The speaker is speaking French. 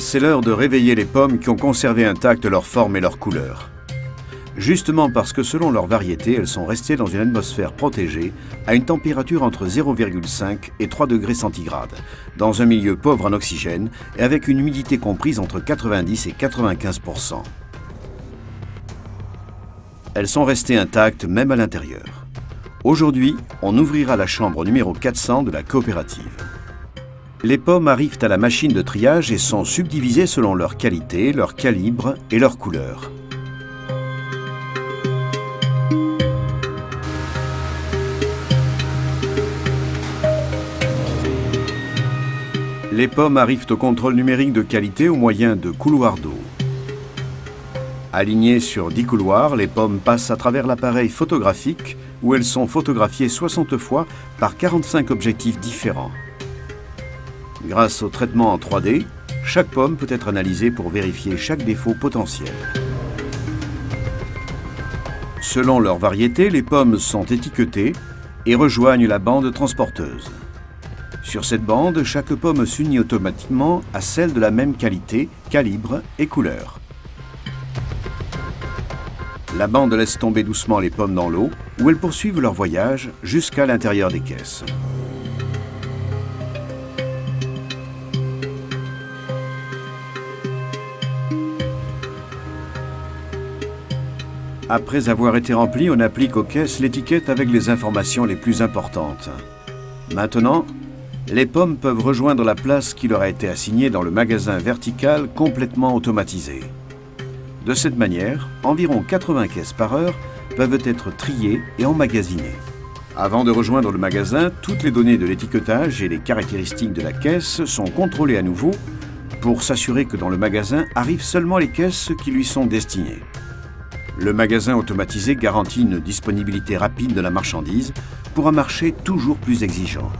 C'est l'heure de réveiller les pommes qui ont conservé intactes leur forme et leur couleur. Justement parce que selon leur variété, elles sont restées dans une atmosphère protégée à une température entre 0,5 et 3 degrés centigrades, dans un milieu pauvre en oxygène et avec une humidité comprise entre 90 et 95%. Elles sont restées intactes même à l'intérieur. Aujourd'hui, on ouvrira la chambre numéro 400 de la coopérative. Les pommes arrivent à la machine de triage et sont subdivisées selon leur qualité, leur calibre et leur couleur. Les pommes arrivent au contrôle numérique de qualité au moyen de couloirs d'eau. Alignées sur 10 couloirs, les pommes passent à travers l'appareil photographique où elles sont photographiées 60 fois par 45 objectifs différents. Grâce au traitement en 3D, chaque pomme peut être analysée pour vérifier chaque défaut potentiel. Selon leur variété, les pommes sont étiquetées et rejoignent la bande transporteuse. Sur cette bande, chaque pomme s'unit automatiquement à celle de la même qualité, calibre et couleur. La bande laisse tomber doucement les pommes dans l'eau, où elles poursuivent leur voyage jusqu'à l'intérieur des caisses. Après avoir été rempli, on applique aux caisses l'étiquette avec les informations les plus importantes. Maintenant, les pommes peuvent rejoindre la place qui leur a été assignée dans le magasin vertical complètement automatisé. De cette manière, environ 80 caisses par heure peuvent être triées et emmagasinées. Avant de rejoindre le magasin, toutes les données de l'étiquetage et les caractéristiques de la caisse sont contrôlées à nouveau pour s'assurer que dans le magasin arrivent seulement les caisses qui lui sont destinées. Le magasin automatisé garantit une disponibilité rapide de la marchandise pour un marché toujours plus exigeant.